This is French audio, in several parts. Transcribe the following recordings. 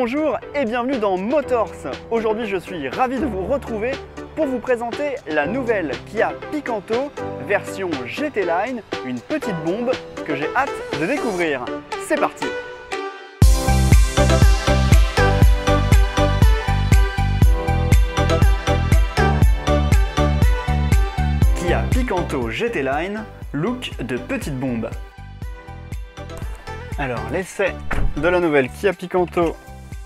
Bonjour et bienvenue dans Motors. Aujourd'hui je suis ravi de vous retrouver pour vous présenter la nouvelle Kia Picanto version GT Line, une petite bombe que j'ai hâte de découvrir. C'est parti! Kia Picanto GT Line, look de petite bombe. Alors l'essai de la nouvelle Kia Picanto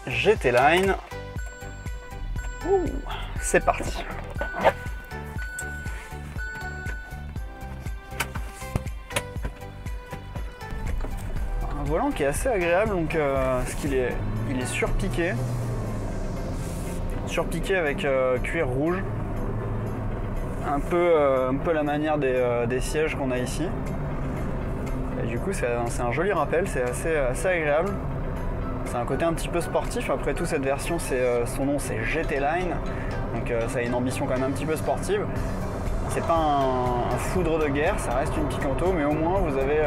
GT Line, c'est parti. Un volant qui est assez agréable, donc parce qu'il est, surpiqué avec cuir rouge, un peu la manière des sièges qu'on a ici. Et du coup c'est un joli rappel, c'est assez agréable. C'est un côté un petit peu sportif. Après tout, cette version, son nom c'est GT Line, donc ça a une ambition quand même un petit peu sportive. C'est pas un foudre de guerre, ça reste une Picanto, mais au moins vous avez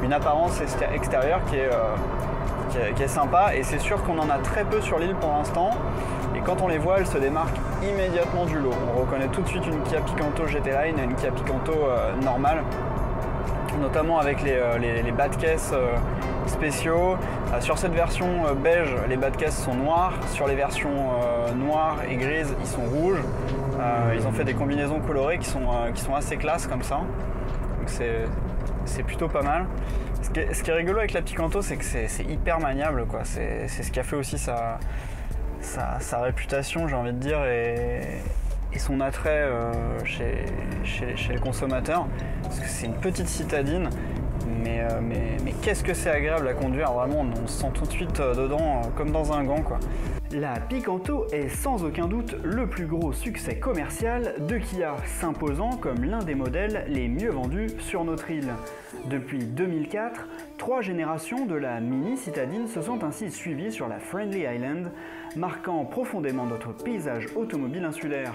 une apparence extérieure qui est sympa. Et c'est sûr qu'on en a très peu sur l'île pour l'instant. Et quand on les voit, elles se démarquent immédiatement du lot. On reconnaît tout de suite une Kia Picanto GT Line et une Kia Picanto normale, notamment avec les bas de caisse spéciaux. Sur cette version beige, les bas de caisse sont noirs. Sur les versions noires et grises, ils sont rouges. Ils ont fait des combinaisons colorées qui sont assez classe comme ça. Donc c'est plutôt pas mal. Ce qui est rigolo avec la Picanto, c'est que c'est hyper maniable, quoi. C'est ce qui a fait aussi sa réputation, j'ai envie de dire, et son attrait chez les consommateurs, parce que c'est une petite citadine, mais qu'est-ce que c'est agréable à conduire, vraiment, on se sent tout de suite dedans comme dans un gant, quoi. La Picanto est sans aucun doute le plus gros succès commercial de Kia, s'imposant comme l'un des modèles les mieux vendus sur notre île. Depuis 2004, 3 générations de la mini citadine se sont ainsi suivies sur la Friendly Island, marquant profondément notre paysage automobile insulaire.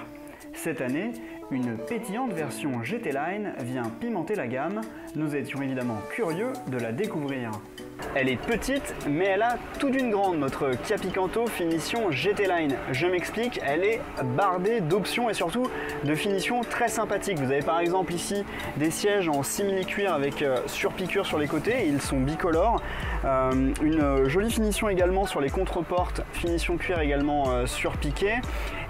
Cette année, une pétillante version GT Line vient pimenter la gamme. Nous étions évidemment curieux de la découvrir. Elle est petite, mais elle a tout d'une grande, notre Kia Picanto finition GT Line. Je m'explique, elle est bardée d'options et surtout de finitions très sympathiques. Vous avez par exemple ici des sièges en simili-cuir avec surpiqûre sur les côtés, ils sont bicolores. Une jolie finition également sur les contreportes, finition cuir également surpiquée.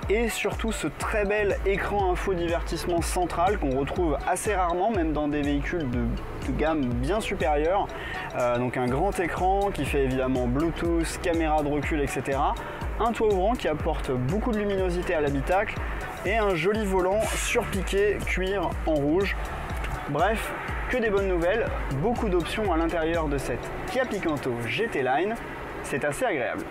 Et surtout ce très bel écran info divertissement central qu'on retrouve assez rarement, même dans des véhicules de gamme bien supérieure. Donc un grand écran qui fait évidemment Bluetooth, caméra de recul, etc. Un toit ouvrant qui apporte beaucoup de luminosité à l'habitacle et un joli volant surpiqué cuir en rouge. Bref, que des bonnes nouvelles, beaucoup d'options à l'intérieur de cette Kia Picanto GT Line, c'est assez agréable.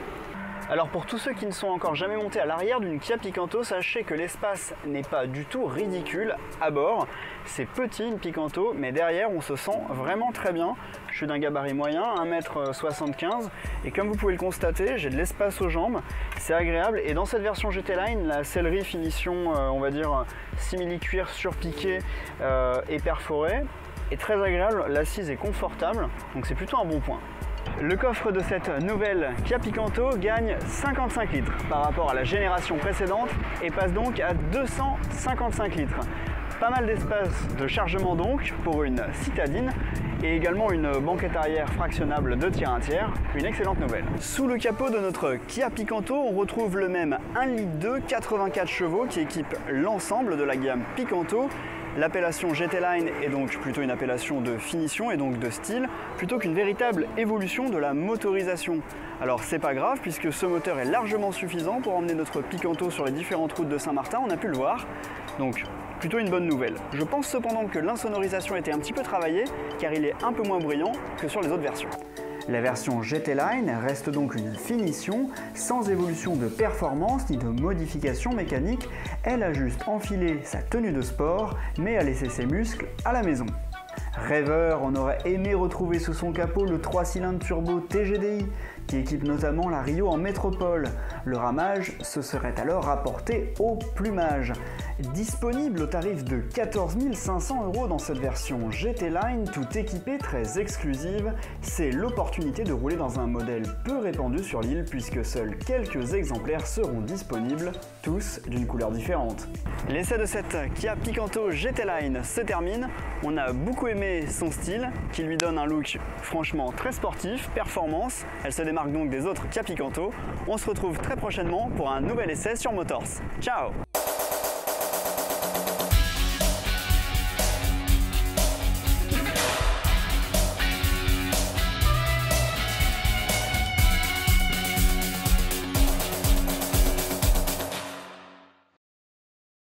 Alors pour tous ceux qui ne sont encore jamais montés à l'arrière d'une Kia Picanto, sachez que l'espace n'est pas du tout ridicule à bord. C'est petit une Picanto, mais derrière on se sent vraiment très bien. Je suis d'un gabarit moyen, 1m75, et comme vous pouvez le constater, j'ai de l'espace aux jambes, c'est agréable. Et dans cette version GT Line, la sellerie finition, on va dire simili-cuir surpiqué et perforé, est très agréable, l'assise est confortable, donc c'est plutôt un bon point. Le coffre de cette nouvelle Kia Picanto gagne 55 litres par rapport à la génération précédente et passe donc à 255 litres. Pas mal d'espace de chargement donc pour une citadine et également une banquette arrière fractionnable de tiers 1 tiers, une excellente nouvelle. Sous le capot de notre Kia Picanto, on retrouve le même 1,2 litre 84 chevaux qui équipe l'ensemble de la gamme Picanto. L'appellation GT Line est donc plutôt une appellation de finition et donc de style, plutôt qu'une véritable évolution de la motorisation. Alors c'est pas grave puisque ce moteur est largement suffisant pour emmener notre Picanto sur les différentes routes de Saint-Martin, on a pu le voir. Donc plutôt une bonne nouvelle. Je pense cependant que l'insonorisation était un petit peu travaillée car il est un peu moins bruyant que sur les autres versions. La version GT Line reste donc une finition sans évolution de performance ni de modification mécanique. Elle a juste enfilé sa tenue de sport mais a laissé ses muscles à la maison. Rêveur, on aurait aimé retrouver sous son capot le 3 cylindres turbo TGDI qui équipe notamment la Rio en métropole. Le ramage se serait alors rapporté au plumage. Disponible au tarif de 14 500 € dans cette version GT Line, tout équipée, très exclusive, c'est l'opportunité de rouler dans un modèle peu répandu sur l'île puisque seuls quelques exemplaires seront disponibles, tous d'une couleur différente. L'essai de cette Kia Picanto GT Line se termine. On a beaucoup aimé son style qui lui donne un look franchement très sportif, performance. Elle se démarque donc des autres Kia Picanto. On se retrouve très prochainement pour un nouvel essai sur Motors. Ciao!